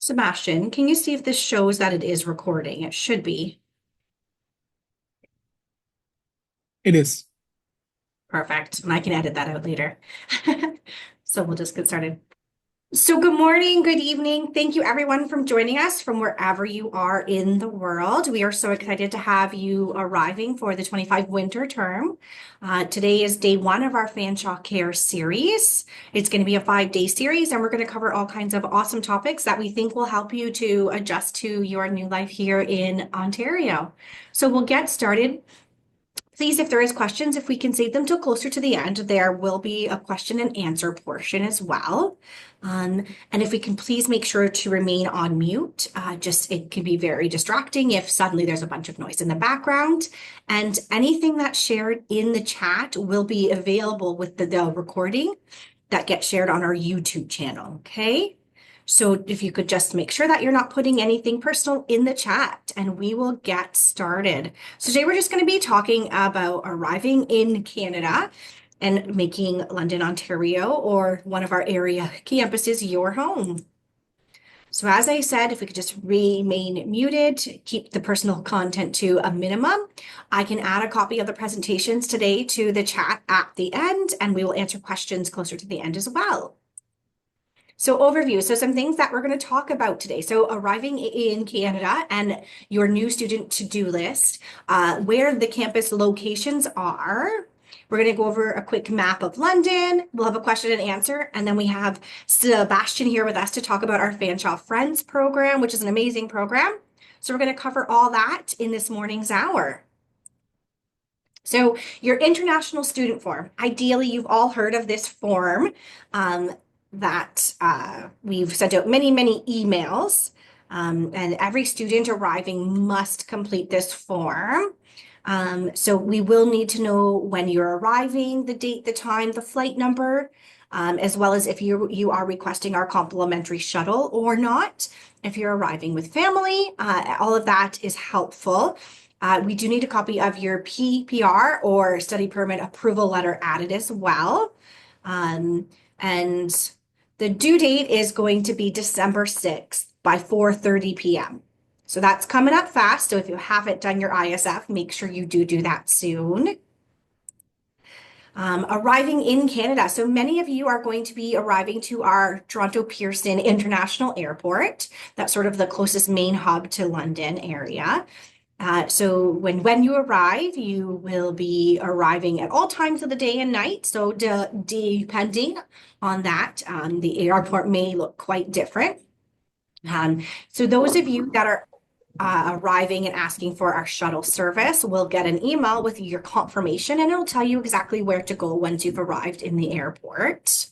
Sebastian, can you see if this shows that it is recording? It should be. It is. Perfect. And I can edit that out later. So we'll just get started. So good morning, good evening. Thank you everyone for joining us from wherever you are in the world. We are so excited to have you arriving for the 25 winter term. Today is day one of our Fanshawe Care series. It's going to be a 5-day series and we're going to cover all kinds of awesome topics that we think will help you to adjust to your new life here in Ontario. So we'll get started. Please, if there is questions, if we can save them till closer to the end, there will be a question and answer portion as well. And if we can please make sure to remain on mute, it can be very distracting if suddenly there's a bunch of noise in the background. And anything that's shared in the chat will be available with the recording that gets shared on our YouTube channel, okay? So if you could just make sure that you're not putting anything personal in the chat and we will get started. So today we're just going to be talking about arriving in Canada and making London, Ontario, or one of our area campuses your home. So as I said, if we could just remain muted, keep the personal content to a minimum, I can add a copy of the presentations today to the chat at the end, and we will answer questions closer to the end as well. So overview, so some things that we're going to talk about today. So arriving in Canada and your new student to-do list, where the campus locations are. We're going to go over a quick map of London. We'll have a question and answer. And then we have Sebastian here with us to talk about our Fanshawe Friends program, which is an amazing program. So we're going to cover all that in this morning's hour. So your international student form, ideally you've all heard of this form. That we've sent out many emails, and every student arriving must complete this form. So we will need to know when you're arriving, the date, the time, the flight number, as well as if you are requesting our complimentary shuttle or not. If you're arriving with family, all of that is helpful. We do need a copy of your PPR or study permit approval letter added as well. And the due date is going to be December 6th by 4:30 p.m. So that's coming up fast. So if you haven't done your ISF, make sure you do that soon. Arriving in Canada. So many of you are going to be arriving to our Toronto Pearson International Airport. That's sort of the closest main hub to London area. So when you arrive, you will be arriving at all times of the day and night. So depending on that, the airport may look quite different. So those of you that are arriving and asking for our shuttle service will get an email with your confirmation, and it'll tell you exactly where to go once you've arrived in the airport.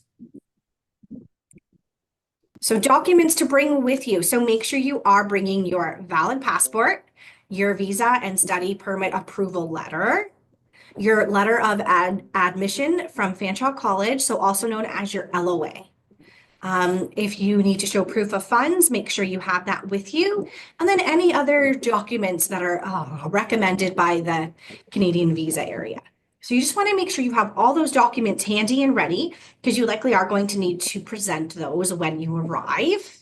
So documents to bring with you. So make sure you are bringing your valid passport, your visa and study permit approval letter, your letter of admission from Fanshawe College, so also known as your LOA. If you need to show proof of funds, make sure you have that with you. And then any other documents that are recommended by the Canadian visa area. So you just want to make sure you have all those documents handy and ready because you likely are going to need to present those when you arrive.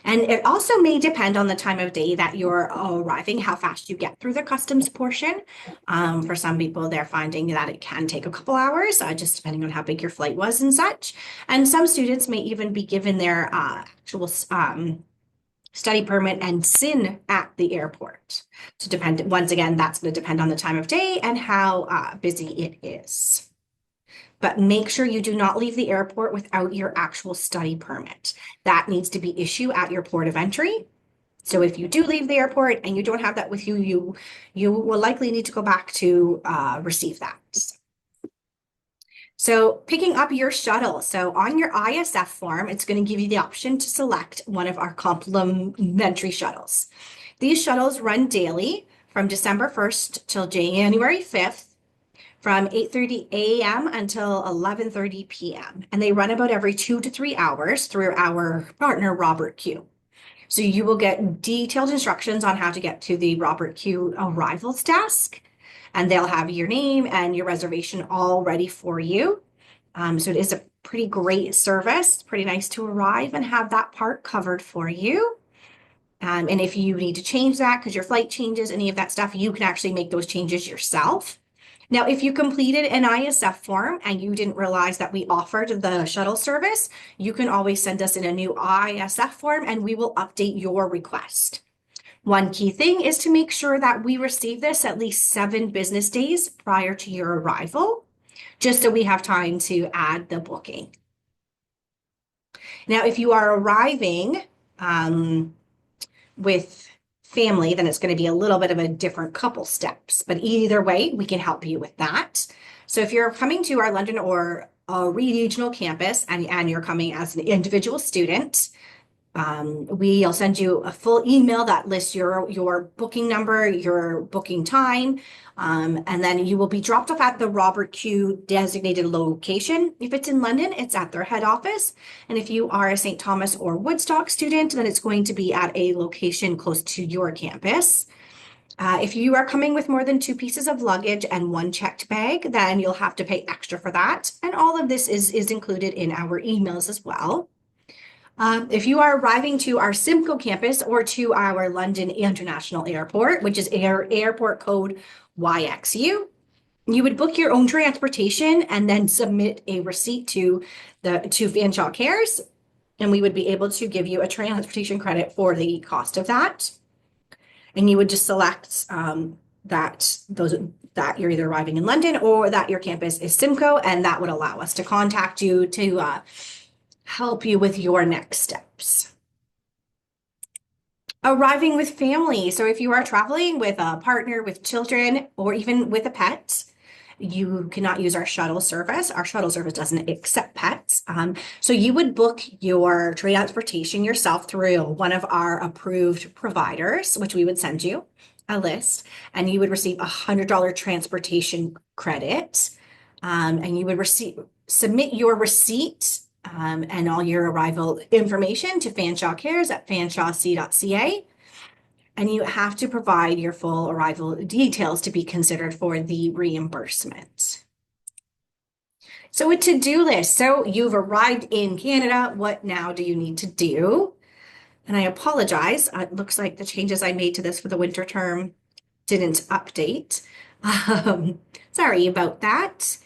And it also may depend on the time of day that you're arriving, how fast you get through the customs portion. For some people, they're finding that it can take a couple hours, just depending on how big your flight was and such. And some students may even be given their actual study permit and SIN at the airport. So once again, that's going to depend on the time of day and how busy it is. But make sure you do not leave the airport without your actual study permit. That needs to be issued at your port of entry. So if you do leave the airport and you don't have that with you, you will likely need to go back to receive that. So picking up your shuttle. So on your ISF form, it's going to give you the option to select one of our complimentary shuttles. These shuttles run daily from December 1st till January 5th. From 8:30 a.m. until 11:30 p.m. And they run about every 2 to 3 hours through our partner, Robert Q. So you will get detailed instructions on how to get to the Robert Q arrivals desk, and they'll have your name and your reservation all ready for you. So it is a pretty great service, pretty nice to arrive and have that part covered for you. And if you need to change that because your flight changes, any of that stuff, you can actually make those changes yourself. Now, if you completed an ISF form and you didn't realize that we offered the shuttle service, you can always send us in a new ISF form and we will update your request. One key thing is to make sure that we receive this at least 7 business days prior to your arrival, just so we have time to add the booking. Now, if you are arriving with family, then it's going to be a little bit of a different couple steps. But either way, we can help you with that. So if you're coming to our London or a regional campus and you're coming as an individual student, we'll send you a full email that lists your booking number, your booking time, and then you will be dropped off at the Robert Q designated location. If it's in London, it's at their head office. And if you are a St. Thomas or Woodstock student, then it's going to be at a location close to your campus. If you are coming with more than 2 pieces of luggage and 1 checked bag, then you'll have to pay extra for that. And all of this is included in our emails as well. If you are arriving to our Simcoe campus or to our London International Airport, which is airport code YXU, you would book your own transportation and then submit a receipt to Fanshawe Cares, and we would be able to give you a transportation credit for the cost of that. And you would just select that you're either arriving in London or that your campus is Simcoe, and that would allow us to contact you to help you with your next steps. Arriving with family. So if you are traveling with a partner, with children, or even with a pet, you cannot use our shuttle service. Our shuttle service doesn't accept pets. So you would book your transportation yourself through one of our approved providers, which we would send you a list, and you would receive $100 transportation credit. And you would submit your receipt and all your arrival information to Fanshawe Cares at fanshawec.ca. And you have to provide your full arrival details to be considered for the reimbursement. So a to-do list. So you've arrived in Canada. What now do you need to do? And I apologize. It looks like the changes I made to this for the winter term didn't update. Sorry about that.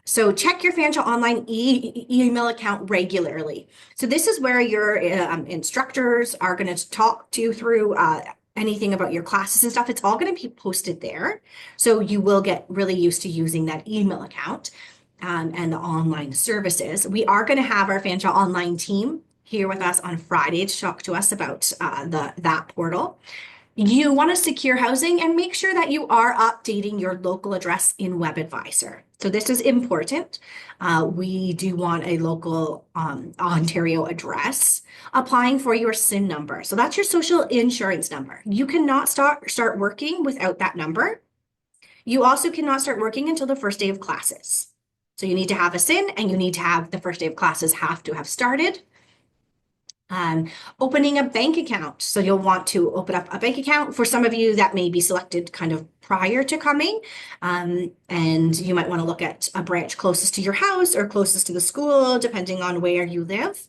So check your Fanshawe online email account regularly. So this is where your instructors are going to talk to you through anything about your classes and stuff. It's all going to be posted there. So you will get really used to using that email account and the online services. We are going to have our Fanshawe online team here with us on Friday to talk to us about that portal. You want to secure housing and make sure that you are updating your local address in WebAdvisor. So this is important. We do want a local Ontario address. Applying for your SIN number. So that's your social insurance number. You cannot start working without that number. You also cannot start working until the first day of classes. So you need to have a SIN and you need to have the first day of classes have to have started. Opening a bank account. So you'll want to open up a bank account. For some of you that may be selected kind of prior to coming. And you might want to look at a branch closest to your house or closest to the school, depending on where you live.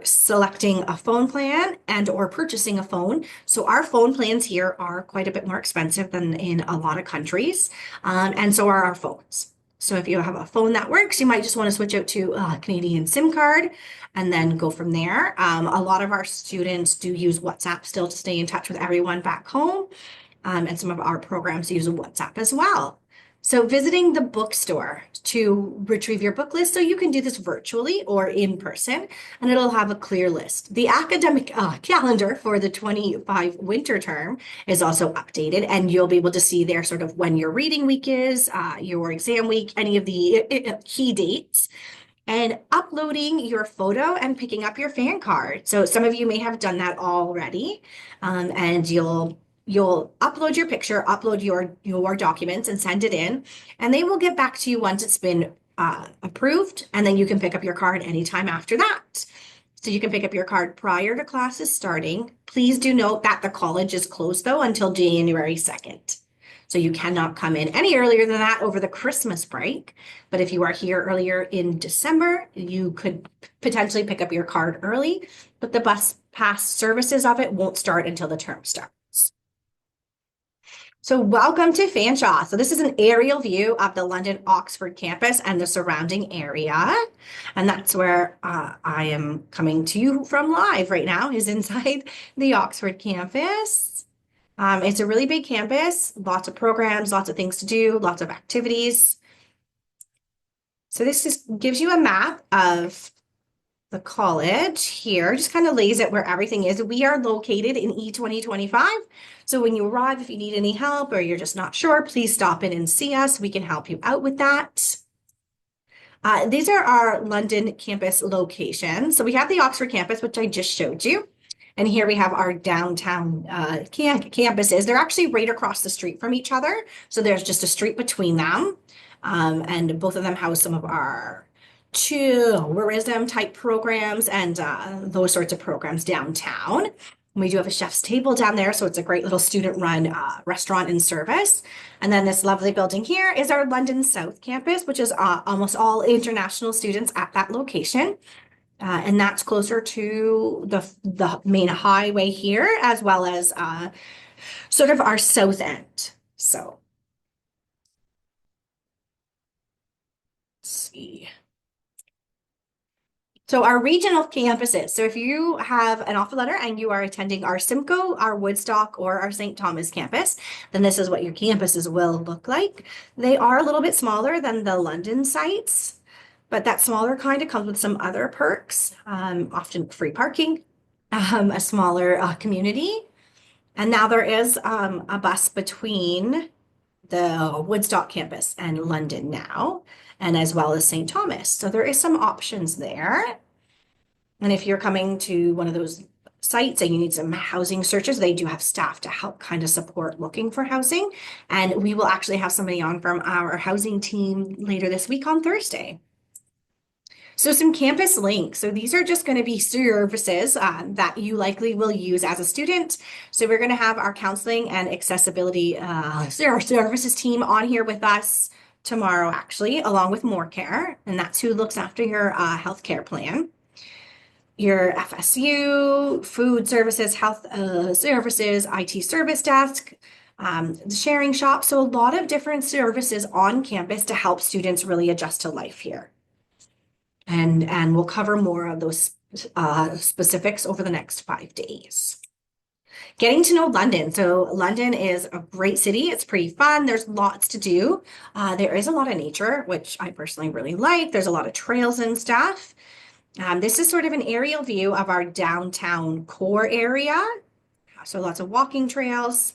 Selecting a phone plan and or purchasing a phone. So our phone plans here are quite a bit more expensive than in a lot of countries. And so are our phones. So if you have a phone that works, you might just want to switch out to a Canadian SIM card and then go from there. A lot of our students do use WhatsApp still to stay in touch with everyone back home. And some of our programs use WhatsApp as well. So visiting the bookstore to retrieve your book list. So you can do this virtually or in person, and it'll have a clear list. The academic calendar for the 25 winter term is also updated, and you'll be able to see there sort of when your reading week is, your exam week, any of the key dates. And uploading your photo and picking up your fan card. So some of you may have done that already, and you'll upload your picture, upload your documents and send it in, and they will get back to you once it's been approved, and then you can pick up your card anytime after that. So you can pick up your card prior to classes starting. Please do note that the college is closed though until January 2nd. So you cannot come in any earlier than that over the Christmas break. But if you are here earlier in December, you could potentially pick up your card early, but the bus pass services of it won't start until the term starts. So welcome to Fanshawe. So this is an aerial view of the London Oxford campus and the surrounding area. And that's where I am coming to you from live right now, is inside the Oxford campus. It's a really big campus, lots of programs, lots of things to do, lots of activities. So this just gives you a map of the college here, just kind of lays it where everything is. We are located in E2025. So when you arrive, if you need any help or you're just not sure, please stop in and see us. We can help you out with that. These are our London campus locations. So we have the Oxford campus, which I just showed you. And here we have our downtown campuses. They're actually right across the street from each other. So there's just a street between them. And both of them house some of our tourism type programs and those sorts of programs downtown. We do have a chef's table down there, so it's a great little student-run restaurant and service. And then this lovely building here is our London South campus, which is almost all international students at that location. And that's closer to the main highway here, as well as sort of our south end. So let's see. So our regional campuses. So if you have an offer letter and you are attending our Simcoe, our Woodstock, or our St. Thomas campus, then this is what your campuses will look like. They are a little bit smaller than the London sites, but that smaller kind of comes with some other perks, often free parking, a smaller community. And now there is a bus between the Woodstock campus and London now, and as well as St. Thomas. So there is some options there. And if you're coming to one of those sites and you need some housing searches, they do have staff to help kind of support looking for housing. And we will actually have somebody on from our housing team later this week on Thursday. So some campus links. So these are just going to be services that you likely will use as a student. So we're going to have our counseling and accessibility services team on here with us tomorrow, actually, along with More Care. And that's who looks after your healthcare plan. Your FSU, food services, health services, IT service desk, the sharing shop. So a lot of different services on campus to help students really adjust to life here. And we'll cover more of those specifics over the next 5 days. Getting to know London. So London is a great city. It's pretty fun. There's lots to do. There is a lot of nature, which I personally really like. There's a lot of trails and stuff. This is sort of an aerial view of our downtown core area. So lots of walking trails.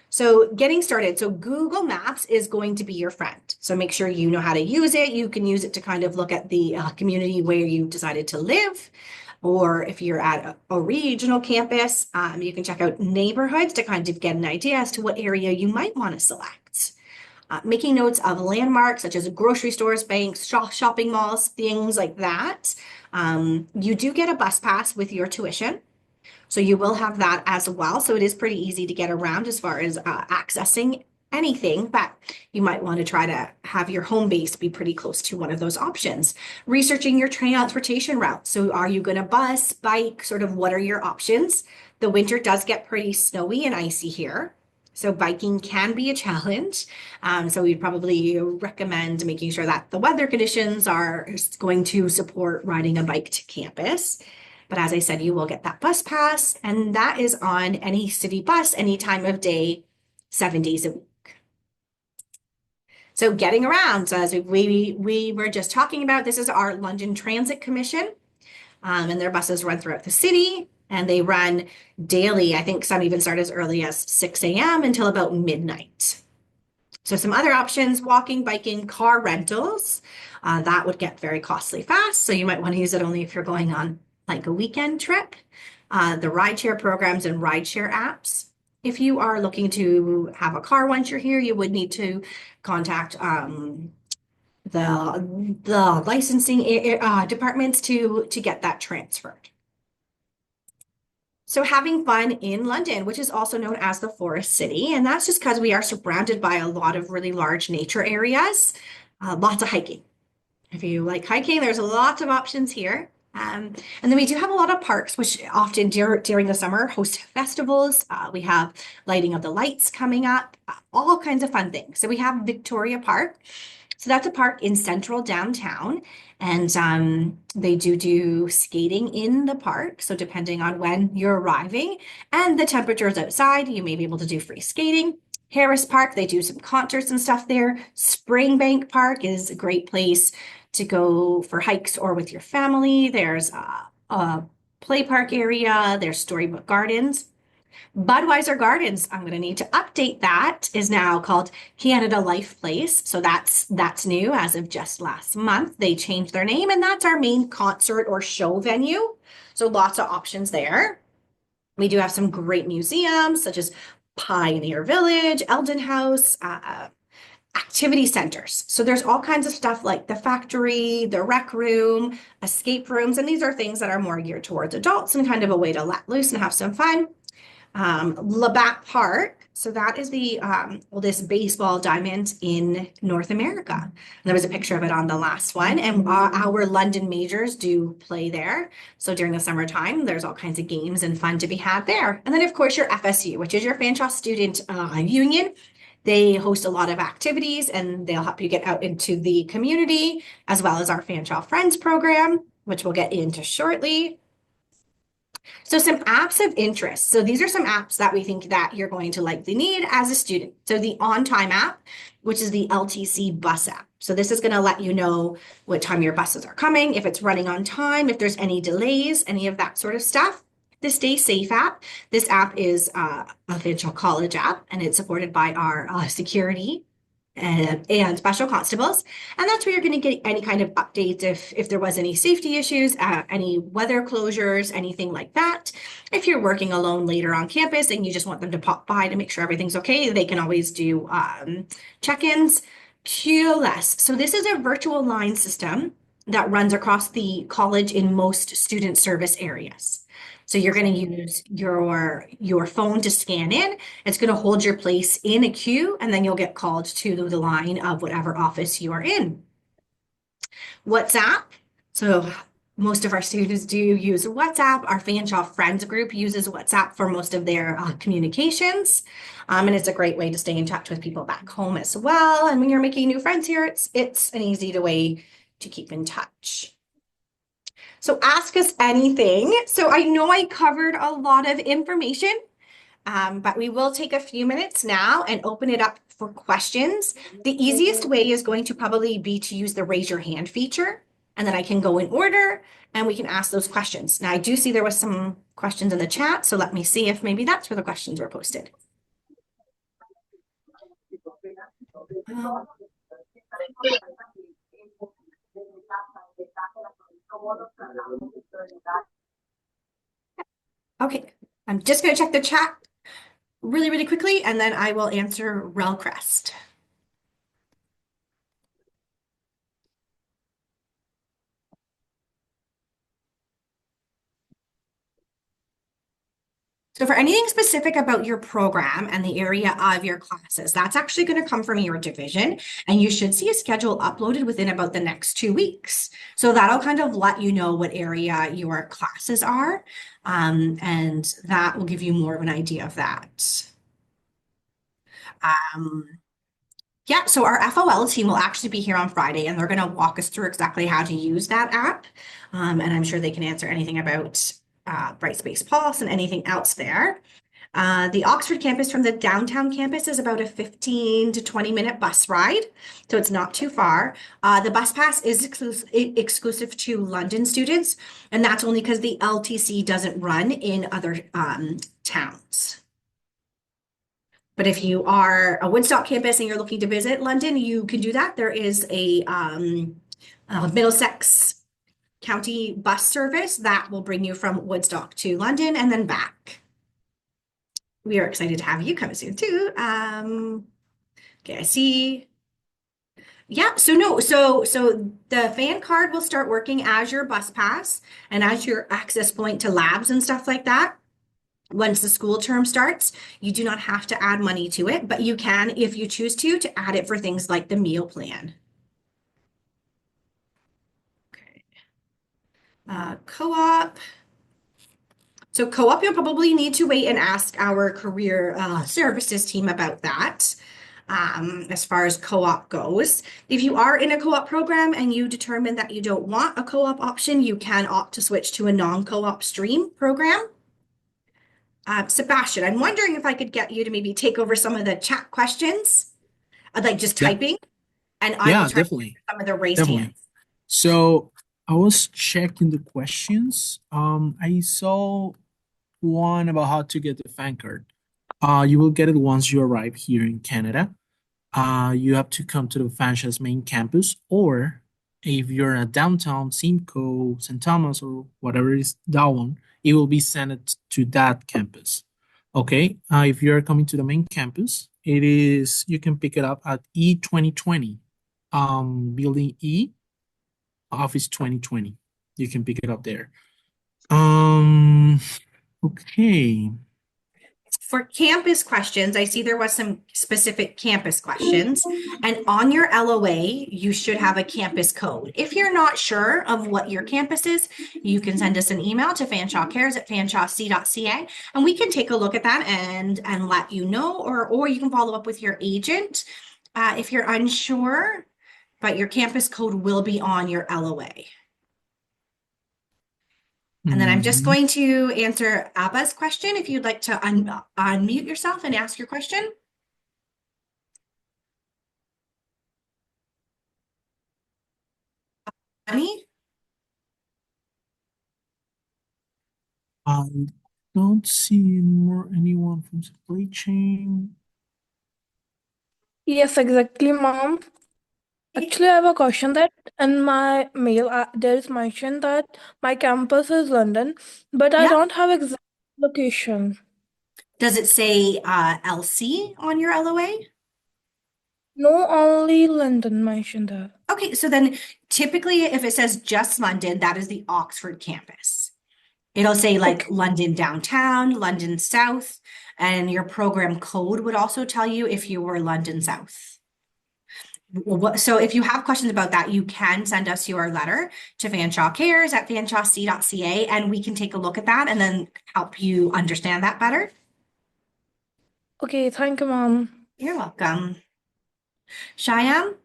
So getting started. So Google Maps is going to be your friend. So make sure you know how to use it. You can use it to kind of look at the community where you decided to live. Or if you're at a regional campus, you can check out neighborhoods to kind of get an idea as to what area you might want to select. Making notes of landmarks such as grocery stores, banks, shopping malls, things like that. You do get a bus pass with your tuition. So you will have that as well. So it is pretty easy to get around as far as accessing anything, but you might want to try to have your home base be pretty close to one of those options. Researching your transportation route. So are you going to bus, bike, sort of what are your options? The winter does get pretty snowy and icy here. So biking can be a challenge. So we'd probably recommend making sure that the weather conditions are going to support riding a bike to campus. But as I said, you will get that bus pass, and that is on any city bus, any time of day, 7 days a week. So getting around, so as we were just talking about, this is our London Transit Commission, and their buses run throughout the city, and they run daily. I think some even start as early as 6 a.m. until about midnight. So some other options, walking, biking, car rentals, that would get very costly fast. So you might want to use it only if you're going on like a weekend trip. The rideshare programs and rideshare apps. If you are looking to have a car once you're here, you would need to contact the licensing departments to get that transferred. So having fun in London, which is also known as the Forest City, and that's just because we are surrounded by a lot of really large nature areas, lots of hiking. If you like hiking, there's lots of options here. And then we do have a lot of parks, which often during the summer host festivals. We have lighting of the lights coming up, all kinds of fun things. So we have Victoria Park. So that's a park in central downtown. And they do skating in the park. So depending on when you're arriving and the temperatures outside, you may be able to do free skating. Harris Park, they do some concerts and stuff there. Springbank Park is a great place to go for hikes or with your family. There's a play park area, there's Storybook Gardens. Budweiser Gardens, I'm going to need to update that, is now called Canada Life Place. So that's new as of just last month. They changed their name, and that's our main concert or show venue. So lots of options there. We do have some great museums such as Pioneer Village, Eldon House, activity centers. So there's all kinds of stuff like the factory, the rec room, escape rooms, and these are things that are more geared towards adults and kind of a way to let loose and have some fun. Labatt Park. So that is the oldest baseball diamond in North America. And there was a picture of it on the last one. And our London majors do play there. So during the summertime, there's all kinds of games and fun to be had there. And then, of course, your FSU, which is your Fanshawe Student Union. They host a lot of activities and they'll help you get out into the community, as well as our Fanshawe Friends program, which we'll get into shortly. So some apps of interest. So these are some apps that we think that you're going to likely need as a student. So the On Time app, which is the LTC bus app. So this is going to let you know what time your buses are coming, if it's running on time, if there's any delays, any of that sort of stuff. The Stay Safe app. This app is a Fanshawe College app, and it's supported by our security and special constables. And that's where you're going to get any kind of updates if there was any safety issues, any weather closures, anything like that. If you're working alone later on campus and you just want them to pop by to make sure everything's okay, they can always do check-ins. QLS. So this is a virtual line system that runs across the college in most student service areas. So you're going to use your phone to scan in. It's going to hold your place in a queue, and then you'll get called to the line of whatever office you are in. WhatsApp. So most of our students do use WhatsApp. Our Fanshawe Friends group uses WhatsApp for most of their communications. And it's a great way to stay in touch with people back home as well. And when you're making new friends here, it's an easy way to keep in touch. So ask us anything. So I know I covered a lot of information, but we will take a few minutes now and open it up for questions. The easiest way is going to probably be to use the raise your hand feature, and then I can go in order and we can ask those questions. Now I do see there was some questions in the chat, so let me see if maybe that's where the questions were posted. Okay, I'm just going to check the chat really quickly, and then I will answer Relcrest. So for anything specific about your program and the area of your classes, that's actually going to come from your division, and you should see a schedule uploaded within about the next 2 weeks. So that'll kind of let you know what area your classes are, and that will give you more of an idea of that. Yeah, so our FOL team will actually be here on Friday, and they're going to walk us through exactly how to use that app. And I'm sure they can answer anything about Brightspace Pulse and anything else there. The Oxford campus from the downtown campus is about a 15 to 20-minute bus ride, so it's not too far. The bus pass is exclusive to London students, and that's only because the LTC doesn't run in other towns. But if you are a Woodstock campus and you're looking to visit London, you can do that. There is a Middlesex County bus service that will bring you from Woodstock to London and then back. We are excited to have you come soon too. Okay, I see. Yeah, so the fan card will start working as your bus pass and as your access point to labs and stuff like that. once the school term starts. You do not have to add money to it, but you can, if you choose to add it for things like the meal plan. Okay. Co-op. So co-op, you'll probably need to wait and ask our career services team about that. As far as co-op goes. If you are in a co-op program and you determine that you don't want a co-op option, you can opt to switch to a non-co-op stream program. Sebastian, I'm wondering if I could get you to maybe take over some of the chat questions, like just Yeah, typing, and I will yeah, try to definitely, answer some of the raised definitely. hands. So I was checking the questions. I saw one about how to get the fan card. You will get it once you arrive here in Canada. You have to come to the Fanshawe's main campus, or if you're in a downtown Simcoe, St. Thomas, or whatever is that one, it will be sent to that campus. Okay. If you're coming to the main campus, it is you can pick it up at E2020, Building E, Office 2020. You can pick it up there. Okay. For campus questions, I see there was some specific campus questions, and on your LOA, you should have a campus code. If you're not sure of what your campus is, you can send us an email to fanshawcares@fanshawc.ca, and we can take a look at that and let you know, or you can follow up with your agent if you're unsure, but your campus code will be on your LOA. And then I'm just Mhm. going to answer Abba's question. If you'd like to unmute yourself and ask your question. Annie? I don't see anyone from supply chain. Yes, exactly, mom. Actually, I have a question that in my mail, there is mentioned that my campus is London, but I Yeah. don't have exact location. Does it say LC on your LOA? No, only London mentioned there. Okay, so then typically if it says just London, that is the Oxford campus. It'll say like Okay. London downtown, London South, and your program code would also tell you if you were London South. So if you have questions about that, you can send us your letter to fanshawcares@fanshawc.ca, and we can take a look at that and then help you understand that better. Okay, thank you, mom. You're welcome. Shyam?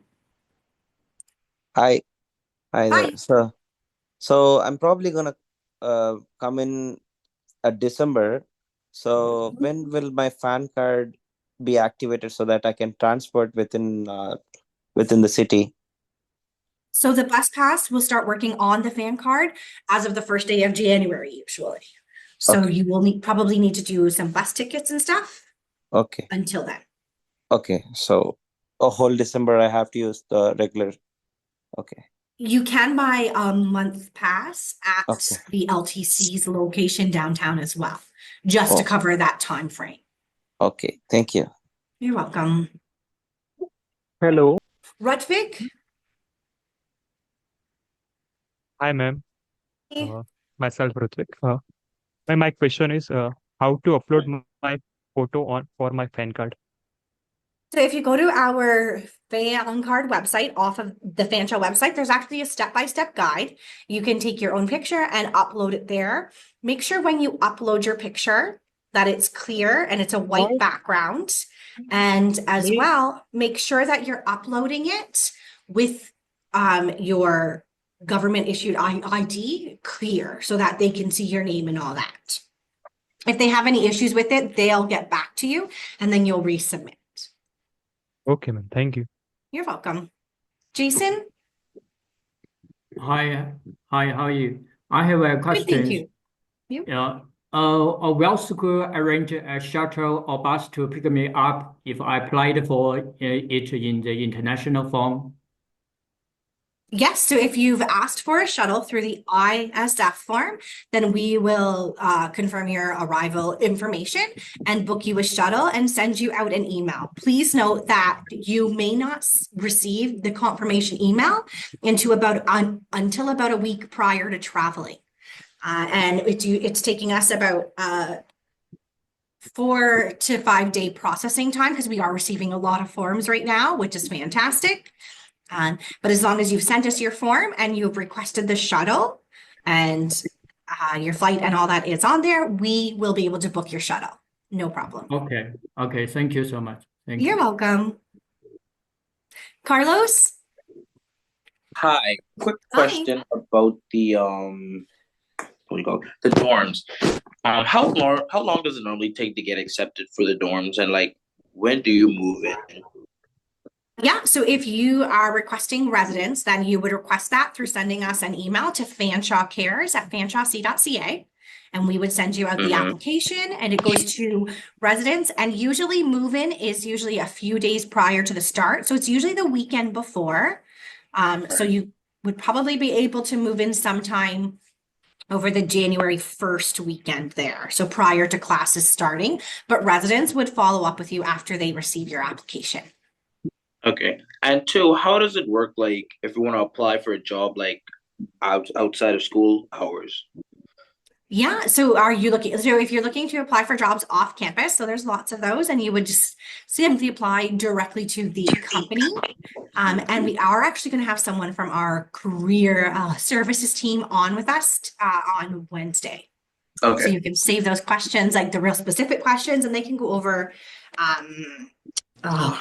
Hi, hi there. Hi. So I'm probably gonna come in at December. So when will my fan card be activated so that I can transport within the city? So the bus pass will start working on the fan card as of the first day of January, usually. So Okay, you will probably need to do some bus tickets and stuff okay, until then. okay. So a whole December I have to use the regular. Okay, You can buy a month pass okay. at the LTC's location downtown as well, just to Oh, cover that time frame. okay. Thank you. You're welcome. Hello. Rudvik? Hi, ma'am. So Myself, Rutvik. My question is how to upload my photo on for my fan card. if you go to our fan card website off of the Fanshawe website, there's actually a step-by-step guide. You can take your own picture and upload it there. Make sure when you upload your picture that it's clear and it's a white background. And as well, make sure that you're uploading it with your government issued ID clear so that they can see your name and all that. If they have any issues with it, they'll get back to you and then you'll resubmit. Okay, ma'am. Thank you. You're welcome. Jason? Hi, hi, how are you? I have a Good, thank question. you. You? Will school arrange a shuttle or bus to pick me up if I applied for it in the international form? Yes, so if you've asked for a shuttle through the ISF form, then we will confirm your arrival information and book you a shuttle and send you out an email. Please note that you may not receive the confirmation email until about a week prior to traveling. And it's taking us about 4 to 5 day processing time because we are receiving a lot of forms right now, which is fantastic. But as long as you've sent us your form and you've requested the shuttle and your flight and all that is on there, we will be able to book your shuttle. No problem. Okay. Okay. Thank you so much. Thank You're you. welcome. Carlos? Hi, quick Hi. question about the what do you call it? The dorms. How long does it normally take to get accepted for the dorms, and like when do you move in? Yeah, so if you are requesting residence, then you would request that through sending us an email to fanshawcares@fanshawc.ca. And we would send you out the Mhm. application and it goes to residents. And usually move-in is usually a few days prior to the start. So it's usually the weekend before. So you would probably be able to move in sometime over the January 1st weekend there. So prior to classes starting, but residents would follow up with you after they receive your application. Okay. And two, how does it work like if you want to apply for a job like outside of school hours? Yeah, so if you're looking to apply for jobs off campus, so there's lots of those, and you would just simply apply directly to the company. And we are actually going to have someone from our career services team on with us on Wednesday. So Okay. you can save those questions, like the real specific questions, and they can go over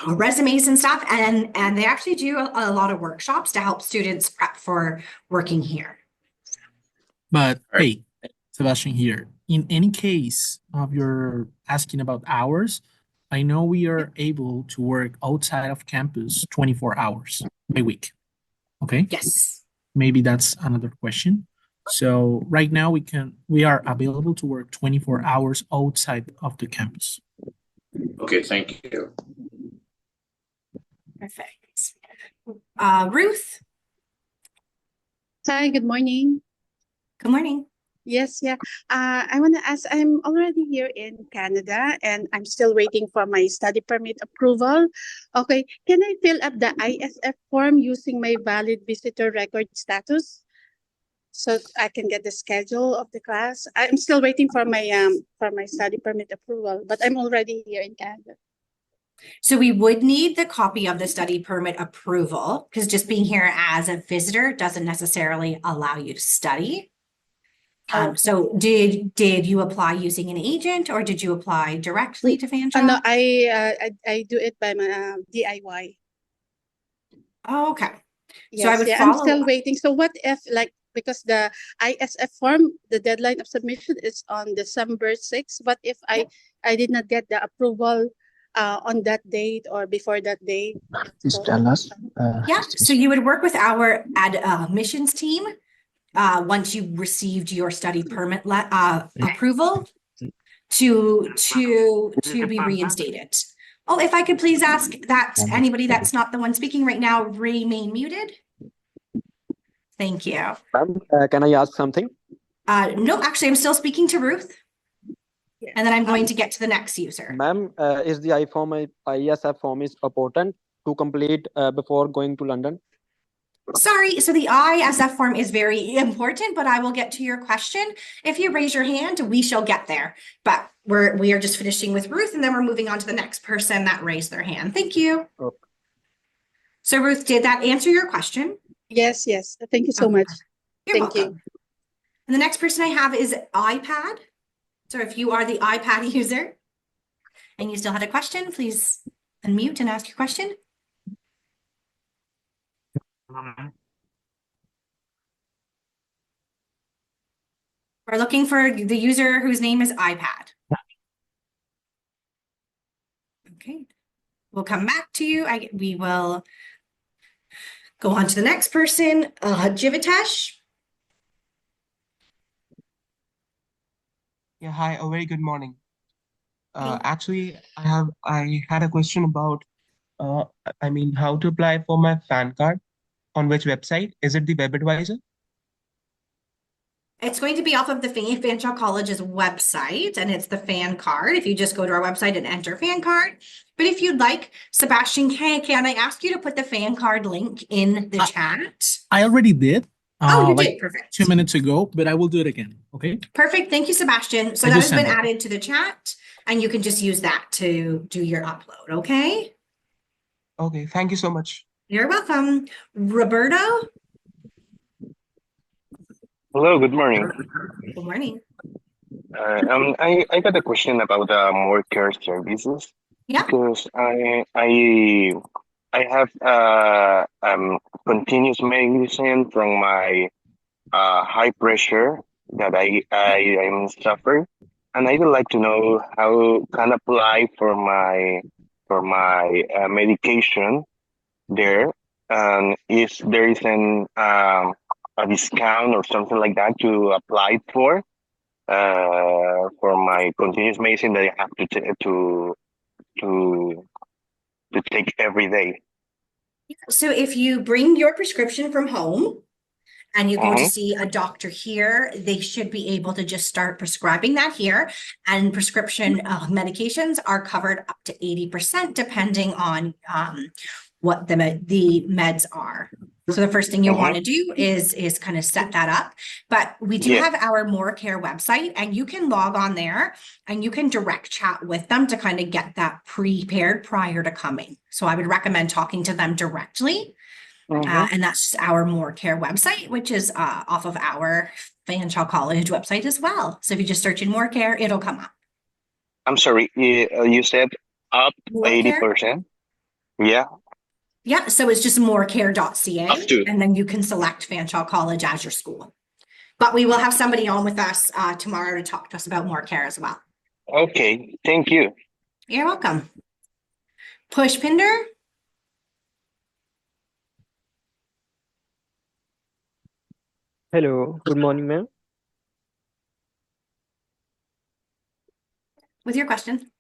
resumes and stuff. And they actually do a lot of workshops to help students prep for working here. But Right. hey, Sebastian here. In any case of your asking about hours, I know we are able to work outside of campus 24 hours a week. Okay? Yes. Maybe that's another question. So right now we are available to work 24 hours outside of the campus. Okay, thank you. Perfect. Ruth, Hi, good morning. good morning. Yes, yeah. I want to ask, I'm already here in Canada and I'm still waiting for my study permit approval. Okay, can I fill up the ISF form using my valid visitor record status so I can get the schedule of the class? I'm still waiting for my study permit approval, but I'm already here in Canada. So we would need the copy of the study permit approval because just being here as a visitor doesn't necessarily allow you to study. So did you apply using an agent or did you apply directly to Fanshawe? No, I do it by my DIY. Oh, okay. Yes, So I would yeah, I'm follow still up. waiting. So what if because the ISF form, the deadline of submission is on December 6th. What if I did not get the approval on that date or before that date? Please tell us. Yeah, so you would work with our admissions team once you received your study permit approval to be reinstated. Oh, if I could please ask that anybody that's not the one speaking right now remain muted. Thank you. Ma'am, can I ask something? No, actually, I'm still speaking to Ruth. Yeah. And then I'm going to get to the next user. Ma'am, is the ISF form is important to complete before going to London? Sorry, so the ISF form is very important, but I will get to your question. If you raise your hand, we shall get there. But we are just finishing with Ruth, and then we're moving on to the next person that raised their hand. Thank you. Okay. So Ruth, did that answer your question? Yes, yes. Thank you so Okay. much. You're Thank you. welcome. And the next person I have is iPad. So if you are the iPad user and you still had a question, please unmute and ask your question. We're looking for the user whose name is iPad. Okay, we'll come back to you. We will go on to the next person, Jivitesh. Yeah, hi, a very good morning. Hey. Actually, I had a question about, how to apply for my FAN card. On which website? Is it the Web Advisor? It's going to be off of the Fanshawe College's website, and it's the fan card. If you just go to our website and enter fan card. But if you'd like, Sebastian, can I ask you to put the fan card link in the chat? I already did. Oh, you like did. Perfect. 2 minutes ago, but I will do it again. Okay. Perfect. Thank you, Sebastian. So I that just has been sent it. added to the chat. and you can just use that to do your upload, okay? Okay, thank you so much. You're welcome. Roberto, Hello, good morning. good morning. I got a question about more care services Yeah. because I have continuous medicine from my high pressure that I am suffering, and I would like to know how can apply for my medication there, and if there is a discount or something like that to apply for my continuous medicine that I have to to take every day. So if you bring your prescription from home and you go to Mm-hmm. see a doctor here, they should be able to just start prescribing that here. And prescription medications are covered up to 80% depending on what the meds are. So the first thing you'll want to do is kind of set that up. But we do Yeah. have our More Care website, and you can log on there and you can direct chat with them to kind of get that prepared prior to coming. So I would recommend talking to them directly. And that's our More Care website, which is off of our Fanshawe College website as well. So if you just search in More Care, it'll come up. I'm sorry, you said up More Care? 80%? Yeah. Yeah, so it's just morecare.ca, Up to. and then you can select Fanshawe College as your school. But we will have somebody on with us tomorrow to talk to us about More Care as well. Okay, thank you. You're welcome. Pushpinder? Hello, good morning, ma'am. With your question.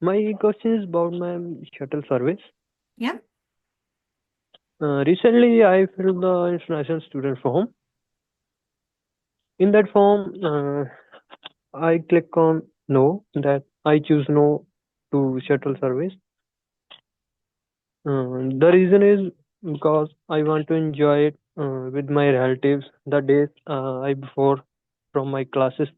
My question is about my shuttle service. Yeah. Recently, I filled the international student form. In that form, I click on no, that I choose no to shuttle service. The reason is because I want to enjoy it with my relatives the days I before from my classes.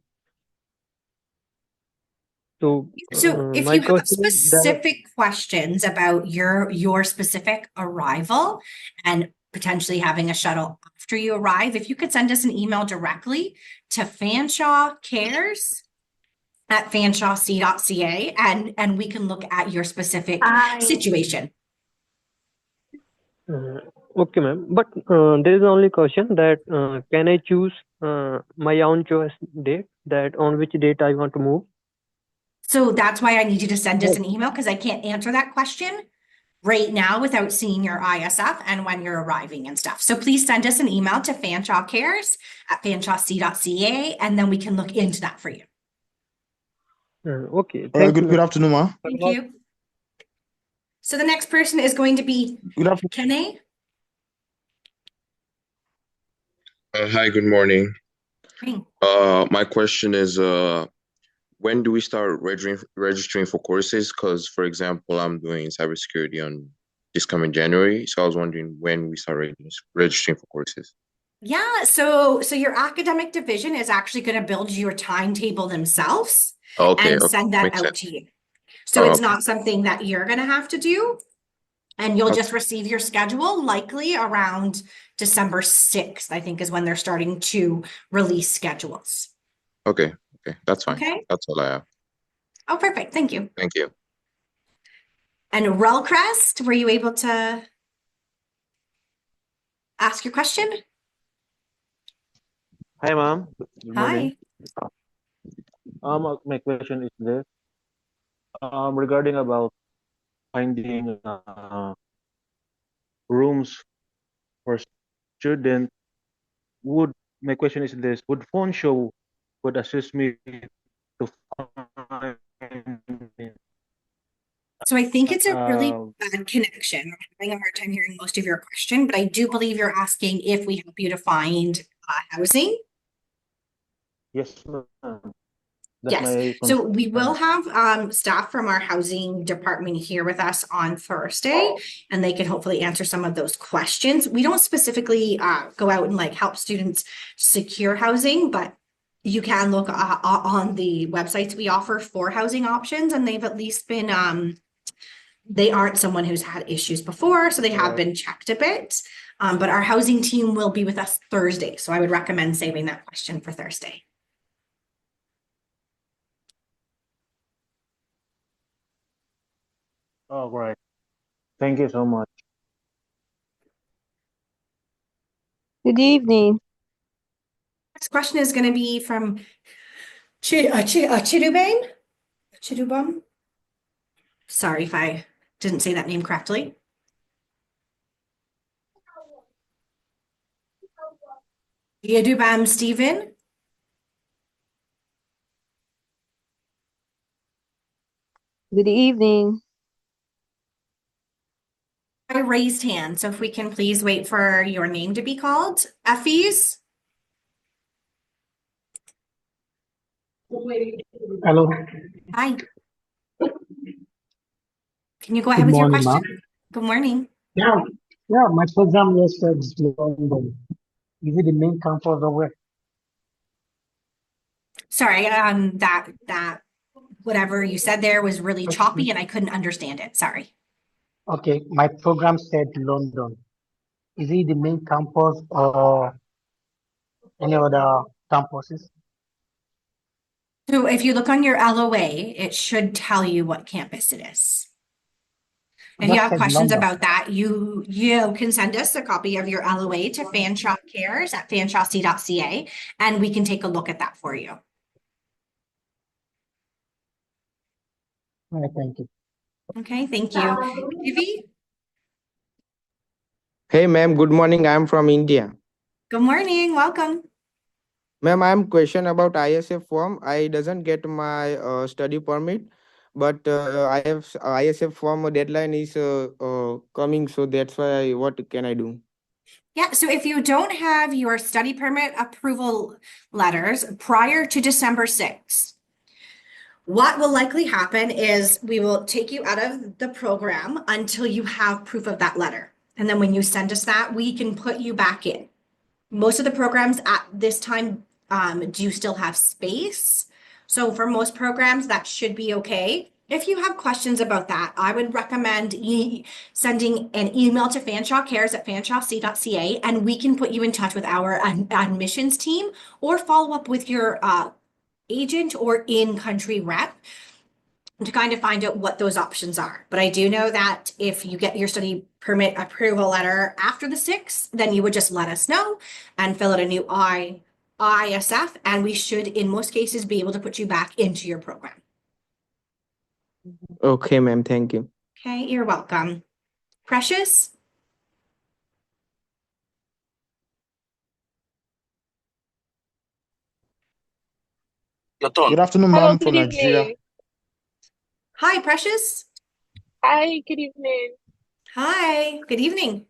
So So if my you have question is that specific questions about your specific arrival and potentially having a shuttle after you arrive, if you could send us an email directly to fanshawecares@fanshawec.ca and we can look at your specific situation. okay, ma'am. But there is only question that can I choose my own choice date that on which date I want to move? So that's why I need you to send us an email because I can't answer that question right now without seeing your ISF and when you're arriving and stuff. So please send us an email to fanshawecares@fanshawec.ca and then we can look into that for you. Okay, All right, thank you, good ma'am. afternoon, ma. Thank you. So the next person is going to be Good afternoon. Kenny. Hi, good morning. Hey. My question is, when do we start registering for courses? Because, for example, I'm doing cybersecurity on this coming January, so I was wondering when we start registering for courses. Yeah, so your academic division is actually going to build your timetable themselves Okay, and okay, send that makes out sense. to you. So Oh, it's okay. not something that you're going to have to do. And you'll Okay. just receive your schedule likely around December 6th, I think is when they're starting to release schedules. Okay, that's fine. Okay. That's all I have. Oh, perfect. Thank you. Thank you. And Relcrest, were you able to ask your question? Hi, ma'am. Good morning. Hi. My question is this. Regarding about finding rooms for students, my question is this: would Fanshawe would assist me to find So I think it's a really bad connection. I'm having a hard time hearing most of your question, but I do believe you're asking if we help you to find housing. Yes, ma'am. That's Yes. my So we will concern. have staff from our housing department here with us on Thursday, and they can hopefully answer some of those questions. We don't specifically go out and like help students secure housing, but you can look on the websites we offer for housing options, and they've at least been, they aren't someone who's had issues before, so they have been checked a bit. But our housing team will be with us Thursday, so I would recommend saving that question for Thursday. All right. Thank you so much. Good evening. Next question is going to be from Chidubam. Sorry if I didn't say that name correctly. Chidubam Stephen. Good evening. I raised hand, so if we can please wait for your name to be called. Effie's. Hello. Hi. Can you go Good ahead with your morning, question? ma'am. Good morning. Yeah, my program was London. Is it the main campus or where? Sorry, that whatever you said there was really choppy and I couldn't understand it. Sorry. Okay, my program said London. Is it the main campus or any other campuses? So if you look on your LOA, it should tell you what campus it is. If you Just have said questions London. about that, you can send us a copy of your LOA to Fanshawe Cares at fanshawec.ca, and we can take a look at that for you. All right, thank you. Okay, thank you. Ivy, Hey ma'am, good morning. I'm from India. good morning. Welcome. Ma'am, I'm question about ISF form. I doesn't get my study permit, but I have ISF form deadline is coming, so that's why what can I do? Yeah, so if you don't have your study permit approval letters prior to December 6th, what will likely happen is we will take you out of the program until you have proof of that letter. And then when you send us that, we can put you back in. Most of the programs at this time do still have space. So for most programs, that should be okay. If you have questions about that, I would recommend sending an email to fanshawecares at fanshawec.ca, and we can put you in touch with our admissions team or follow up with your agent or in-country rep to kind of find out what those options are. But I do know that if you get your study permit approval letter after the 6th, then you would just let us know and fill out a new ISF, and we should, in most cases, be able to put you back into your program. Okay, ma'am. Thank you. Okay, you're welcome. Precious? Good afternoon, Hello, ma'am, good from Nigeria. evening. Hi, Precious. Hi, good evening. Hi, good evening.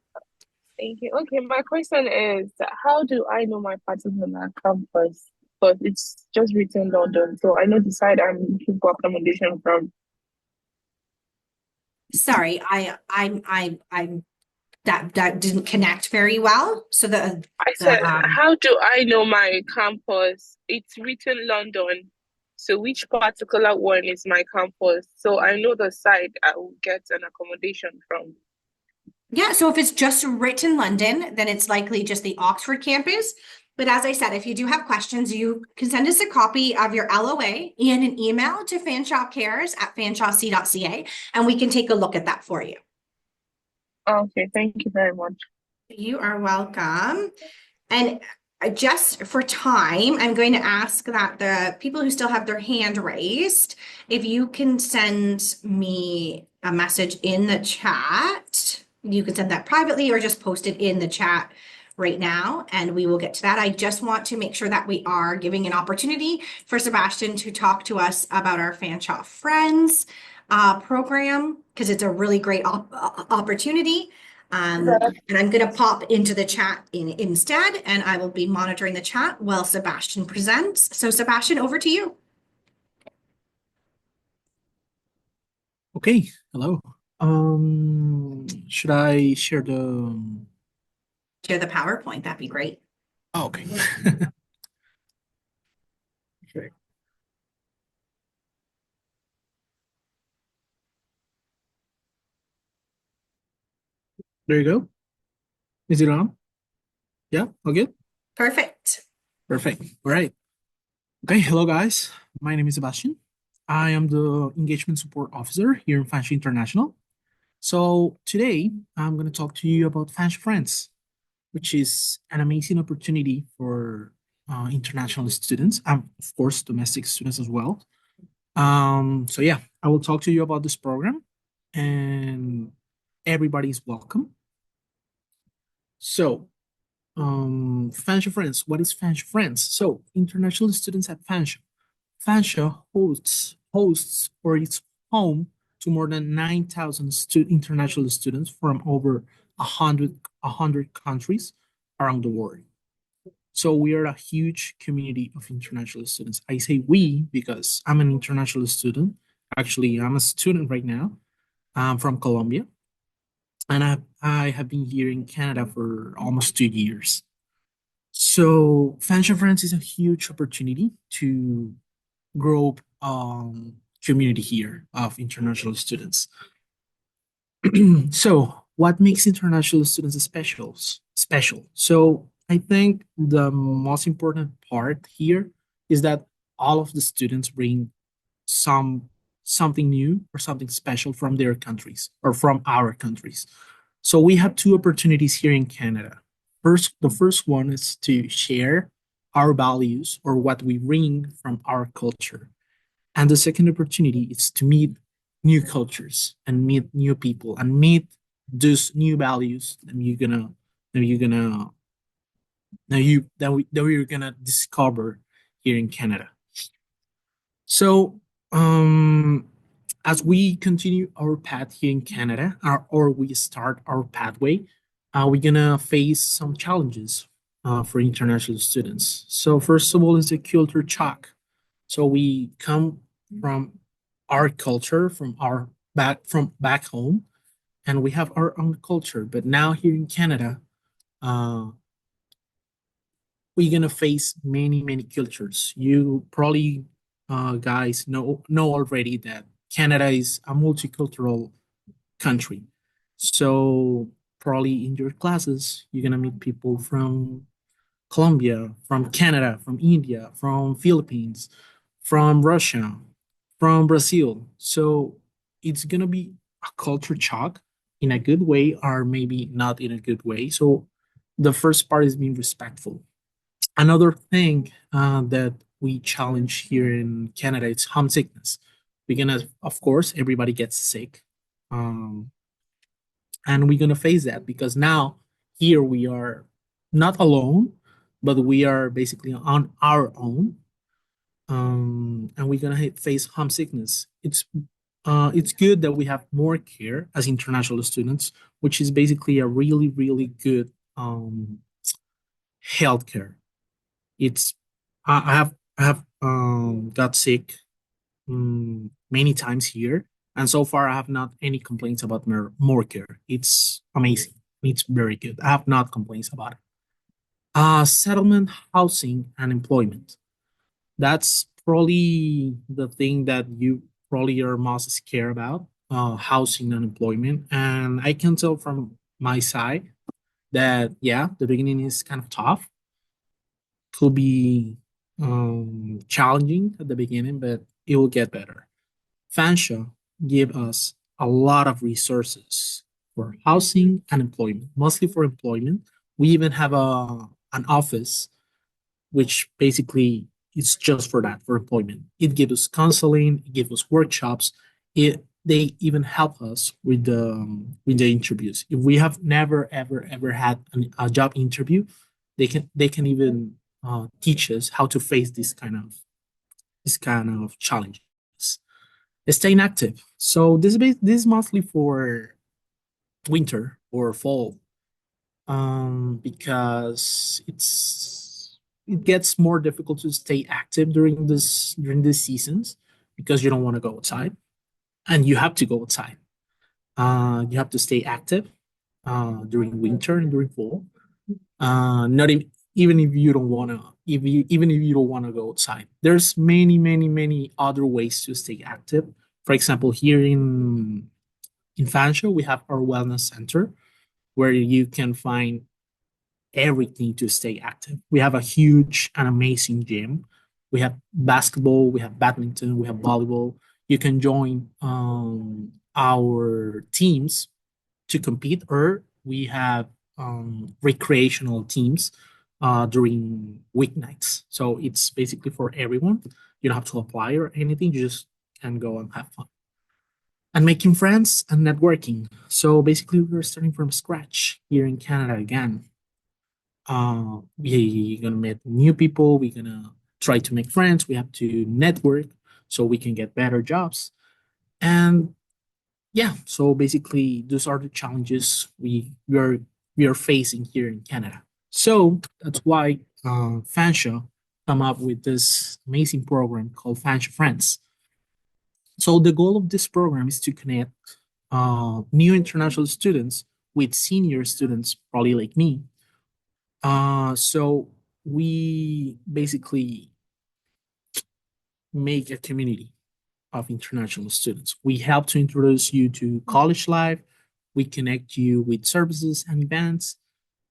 Thank you. Okay, my question is, how do I know my particular campus? Because it's just written London, so I know the side I'm looking for accommodation from. Sorry, I'm that didn't connect very well. So I said, how do I know my campus? It's written London, so which particular one is my campus? So I know the side I will get an accommodation from. Yeah, so if it's just written London, then it's likely just the Oxford campus. But as I said, if you do have questions, you can send us a copy of your LOA and an email to fanshawecares at fanshawec.ca, and we can take a look at that for you. Okay, thank you very much. You are welcome. And just for time, I'm going to ask that the people who still have their hand raised, if you can send me a message in the chat, you can send that privately or just post it in the chat right now, and we will get to that. I just want to make sure that we are giving an opportunity for Sebastian to talk to us about our Fanshawe Friends program, because it's a really great opportunity. And I'm going to pop into the chat instead, and I will be monitoring the chat while Sebastian presents. So Sebastian, over to you. Okay, hello. Should I share the Share the PowerPoint, that'd be great. Oh, okay. Perfect. There you go. Is it on? Yeah, all good? Perfect. Perfect. All right. Okay, hello guys. My name is Sebastian. I am the engagement support officer here in Fanshawe International. So today I'm going to talk to you about Fanshawe Friends, which is an amazing opportunity for international students and of course domestic students as well. So yeah, I will talk to you about this program and everybody's welcome. So Fanshawe Friends, what is Fanshawe Friends? So international students at Fanshawe. Fanshawe hosts or is home to more than 9,000 international students from over 100 countries around the world. So we are a huge community of international students. I say we because I'm an international student. Actually, I'm a student right now. I'm from Colombia, and I have been here in Canada for almost 2 years. So Fanshawe Friends is a huge opportunity to grow community here of international students. So what makes international students special? So I think the most important part here is that all of the students bring something new or something special from their countries or from our countries. So we have two opportunities here in Canada. The first one is to share our values or what we bring from our culture. And the second opportunity is to meet new cultures and meet new people and meet those new values that we're gonna discover here in Canada. So as we continue our path here in Canada, or we start our pathway, we're gonna face some challenges for international students. So first of all is the culture shock. So we come from our culture, from back home, and we have our own culture. But now here in Canada, uh, we're gonna face many cultures. You probably guys know already that Canada is a multicultural country. So probably in your classes, you're gonna meet people from Colombia, from Canada, from India, from Philippines, from Russia, from Brazil. So it's gonna be a culture shock in a good way or maybe not in a good way. So the first part is being respectful. Another thing that we challenge here in Canada is homesickness. We're gonna, of course, everybody gets sick, um, and we're gonna face that because now here we are not alone, but we are basically on our own, and we're gonna face homesickness. It's good that we have more care as international students, which is basically a really good healthcare. It's I have got sick many times here, and so far I have not any complaints about more care. It's amazing. It's very good. I have not complaints about it. Settlement, housing, and employment. That's probably the thing that you probably are most scared about. Housing and employment, and I can tell from my side that yeah, the beginning is kind of tough, could be challenging at the beginning, but it will get better. Fanshawe give us a lot of resources for housing and employment, mostly for employment. We even have an office which basically is just for that, for employment. It gives us counseling, it gives us workshops. They even help us with the interviews. If we have never ever had a job interview, they can even teach us how to face this kind of challenges. Staying active. So this is mostly for winter or fall, because it gets more difficult to stay active during these seasons because you don't want to go outside and you have to go outside. You have to stay active during winter and during fall. Not even if you don't wanna, even if you don't wanna go outside. There's many other ways to stay active. For example, here in Fanshawe, we have our wellness center where you can find everything to stay active. We have a huge and amazing gym. We have basketball, we have badminton, we have volleyball. You can join our teams to compete, or we have recreational teams during weeknights. So it's basically for everyone. You don't have to apply or anything. You just can go and have fun. And making friends and networking. So basically, we're starting from scratch here in Canada again. We're gonna meet new people. We're gonna try to make friends. We have to network so we can get better jobs. And yeah, so basically, those are the challenges we are facing here in Canada. So that's why Fanshawe come up with this amazing program called Fanshawe Friends. So the goal of this program is to connect new international students with senior students, probably like me. So we basically make a community of international students. We help to introduce you to college life. We connect you with services and events.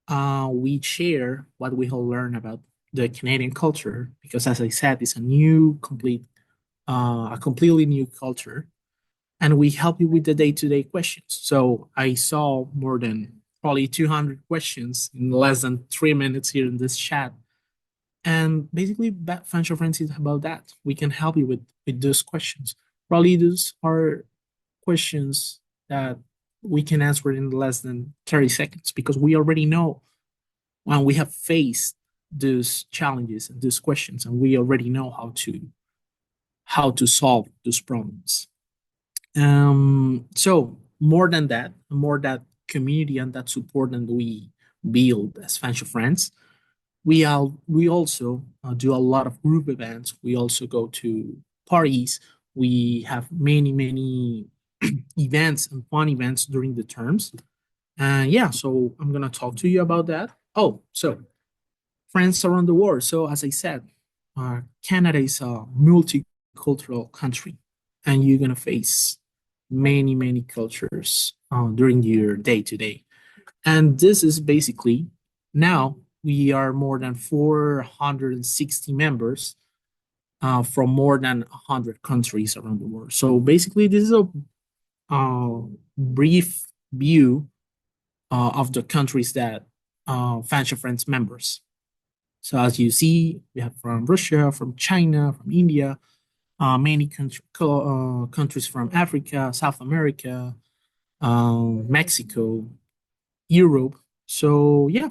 We share what we have learned about the Canadian culture because, as I said, it's a completely new culture, and we help you with the day-to-day questions. So I saw more than probably 200 questions in less than 3 minutes here in this chat. And basically, Financial Friends is about that. We can help you with those questions. Probably those are questions that we can answer in less than 30 seconds because we already know when we have faced those challenges and those questions, and we already know how to solve those problems. So more than that, more that community and that support that we build as Financial Friends, we also do a lot of group events. We also go to parties. We have many events and fun events during the terms. And yeah, so I'm gonna talk to you about that. Oh, so friends around the world. So as I said, Canada is a multicultural country, and you're gonna face many cultures during your day to day. And this is basically now we are more than 460 members from more than 100 countries around the world. So basically, this is a brief view of the countries that Fanshawe Friends members. So as you see, we have from Russia, from China, from India, many countries from Africa, South America, Mexico, Europe. So yeah,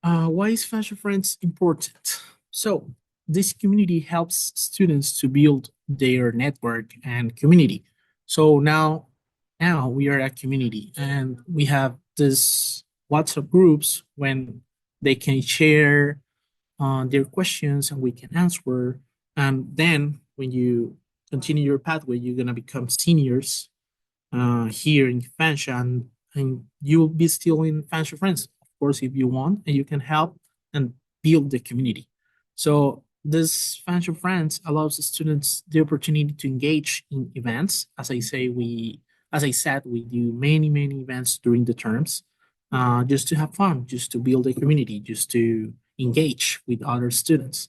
why is Fashion Friends important? So this community helps students to build their network and community. So now we are a community, and we have this WhatsApp groups when they can share their questions and we can answer. And then when you continue your pathway, you're gonna become seniors here in Fanshawe, and you will be still in Fanshawe Friends, of course, if you want, and you can help and build the community. So this Fanshawe Friends allows the students the opportunity to engage in events. As I said, we do many events during the terms, just to have fun, just to build a community, just to engage with other students.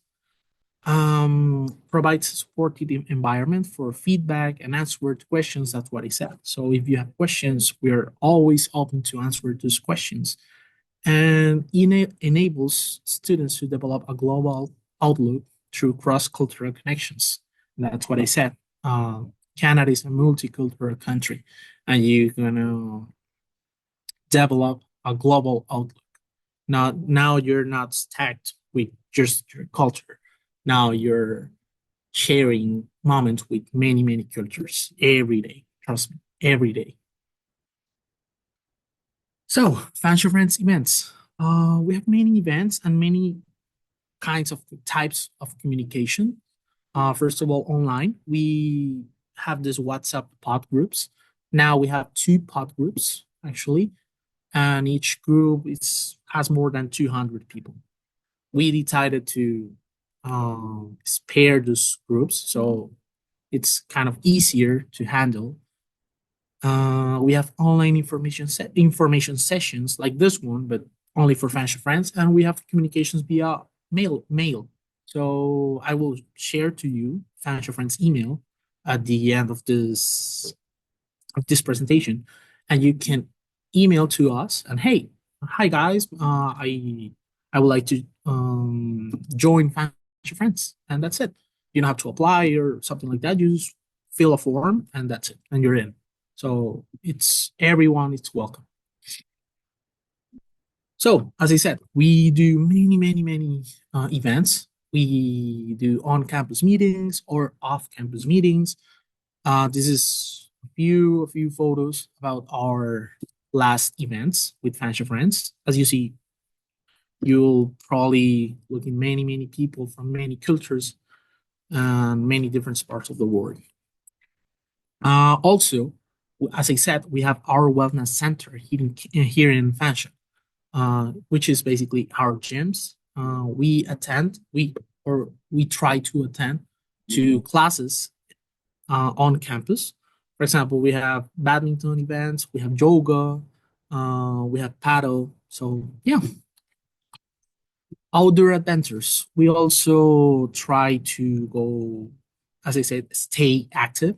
Provides a supportive environment for feedback and answer to questions. That's what I said. So if you have questions, we're always open to answer those questions. And enables students to develop a global outlook through cross-cultural connections. That's what I said. Canada is a multicultural country, and you're gonna develop a global outlook. Now you're not stuck with just your culture. Now you're sharing moments with many cultures every day. Trust me, every day. So, Fanshawe Friends events. We have many events and many kinds of types of communication. First of all, online, we have this WhatsApp pod groups. Now we have two pod groups actually, and each group is has more than 200 people. We decided to spare those groups so it's kind of easier to handle. We have online information sessions like this one, but only for Fanshawe friends, and we have communications via mail. So I will share to you Fanshawe friends email at the end of this presentation, and you can email to us and hey, hi guys, I would like to join Fanshawe friends, and that's it. You don't have to apply or something like that. You just fill a form and that's it, and you're in. So it's everyone is welcome. So as I said, we do many events. We do on-campus meetings or off-campus meetings. This is a few photos about our last events with Fanshawe friends. As you see, you'll probably look at many people from many cultures and many different parts of the world. Also, as I said, we have our wellness center here in Fanshawe, which is basically our gyms. We try to attend to classes on campus. For example, we have badminton events, we have yoga, we have paddle. So yeah, outdoor adventures. We also try to go, as I said, stay active.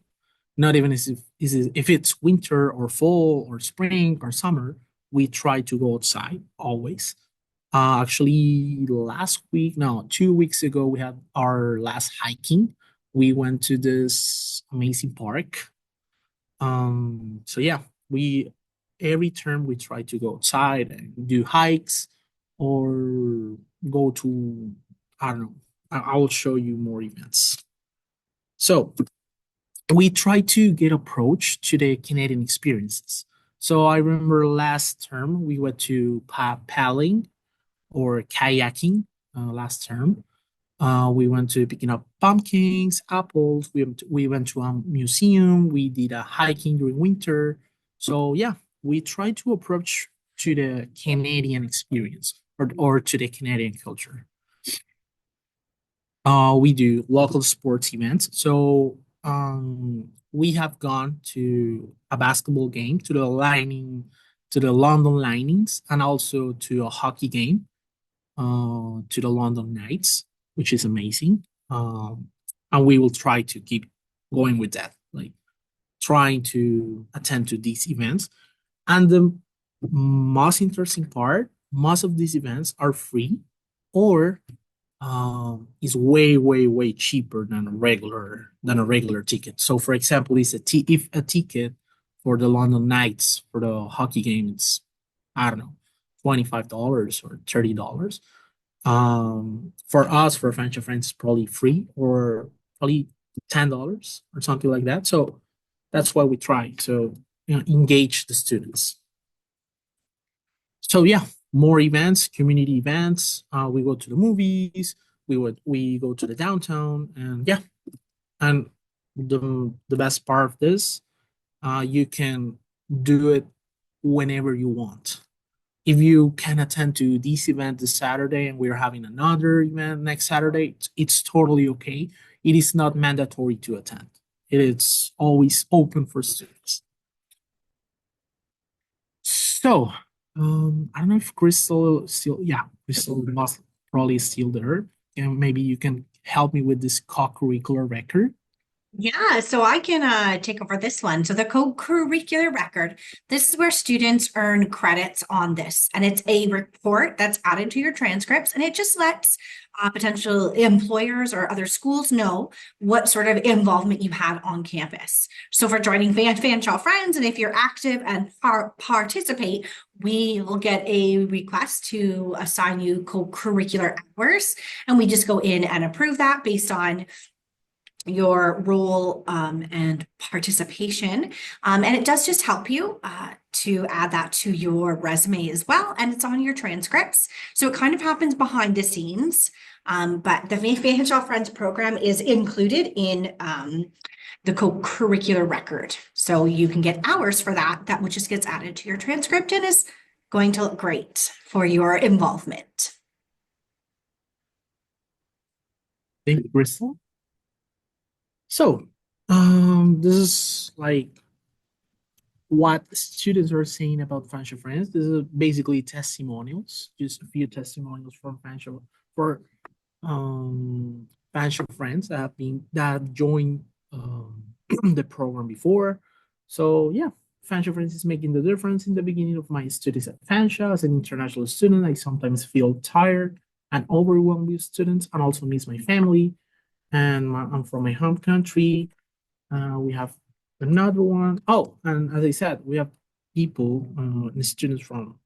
Not even if it's winter or fall or spring or summer, we try to go outside always. Actually, last week, no, 2 weeks ago, we had our last hiking. We went to this amazing park. So yeah, every term we try to go outside and do hikes or go to, I don't know, I will show you more events. So we try to get approach to the Canadian experiences. So I remember last term we went to paddling or kayaking last term. We went to picking up pumpkins, apples. We went to a museum. We did a hiking during winter. So yeah, we try to approach to the Canadian experience or to the Canadian culture. We do local sports events. So we have gone to a basketball game, to the London Linings, and also to a hockey game, to the London Knights, which is amazing. And we will try to keep going with that, like trying to attend to these events. And the most interesting part, most of these events are free or is way cheaper than a regular ticket. So for example, if a ticket for the London Knights for the hockey game, it's I don't know, $25 or $30. For us, for Fanshawe friends, it's probably free or probably $10 or something like that. So that's why we try to engage the students. So yeah, more events, community events. We go to the movies. We go to the downtown, and yeah, and the best part of this, you can do it whenever you want. If you can attend to this event this Saturday and we're having another event next Saturday, it's totally okay. It is not mandatory to attend. It is always open for students. So, I don't know if Crystal Crystal must probably is still there. And maybe you can help me with this co-curricular record. Yeah, so I can take over this one. So the co-curricular record, this is where students earn credits on this, and it's a report that's added to your transcripts, and it just lets potential employers or other schools know what sort of involvement you had on campus. So for joining Fanshawe Friends, and if you're active and participate, we will get a request to assign you co-curricular hours, and we just go in and approve that based on your role and participation. And it does just help you to add that to your resume as well. And it's on your transcripts. So it kind of happens behind the scenes. But the Fanshawe Friends program is included in the co-curricular record. So you can get hours for that, which just gets added to your transcript and is going to look great for your involvement. Thank you, Crystal. So, this is like what students are saying about Fanshawe Friends. This is basically testimonials, just a few testimonials from Fanshawe for Fanshawe Friends that joined the program before. So yeah, Fanshawe Friends is making the difference. In the beginning of my studies at Fanshawe as an international student, I sometimes feel tired and overwhelmed with students, and also miss my family. And I'm from my home country. We have another one. Oh, and as I said, we have people, students from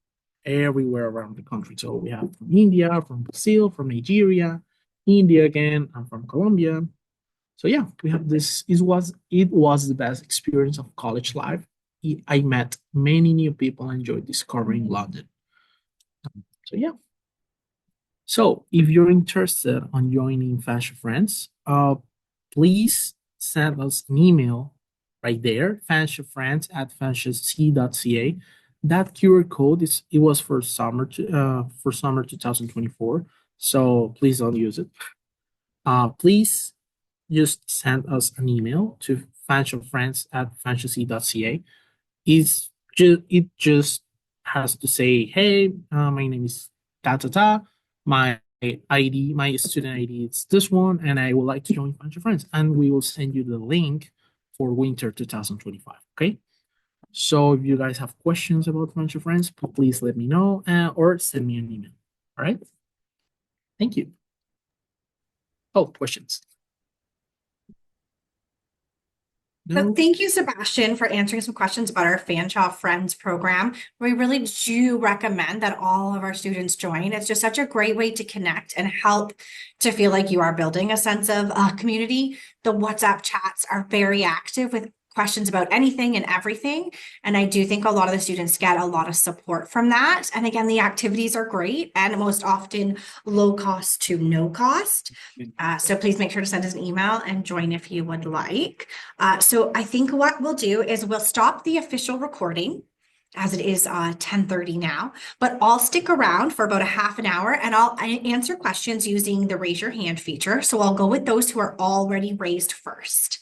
everywhere around the country. So we have from India, from Brazil, from Nigeria, India again, and from Colombia. So yeah, we have this. It was the best experience of college life. I met many new people and enjoyed discovering London. So yeah. So if you're interested on joining Fanshawe Friends, please send us an email right there, fanshawefriends@fanshawec.ca. That QR code was for summer 2024. So please don't use it. Please just send us an email to fanshawefriends@fanshawec.ca. It just has to say, hey, my name is ta ta ta. My student ID is this one, and I would like to join Fanshawe Friends. And we will send you the link for winter 2025. Okay. So if you guys have questions about Fanshawe Friends, please let me know or send me an email. All right. Thank you. Oh, questions. So thank you, Sebastian, for answering some questions about our Fanshawe Friends program. We really do recommend that all of our students join. It's just such a great way to connect and help to feel like you are building a sense of community. The WhatsApp chats are very active with questions about anything and everything. And I do think a lot of the students get a lot of support from that. And again, the activities are great and most often low cost to no cost. So please make sure to send us an email and join if you would like. So I think what we'll do is we'll stop the official recording as it is 10:30 now, but I'll stick around for about a half an hour and I'll answer questions using the raise your hand feature. So I'll go with those who are already raised first.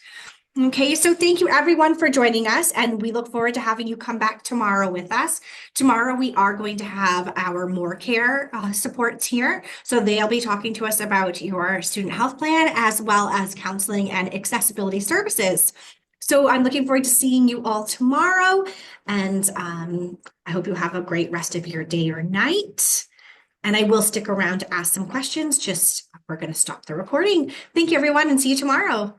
Okay, so thank you everyone for joining us, and we look forward to having you come back tomorrow with us. Tomorrow we are going to have our More Care supports here, so they'll be talking to us about your student health plan as well as counseling and accessibility services. So I'm looking forward to seeing you all tomorrow, and I hope you have a great rest of your day or night. And I will stick around to ask some questions, we're going to stop the recording. Thank you everyone and see you tomorrow.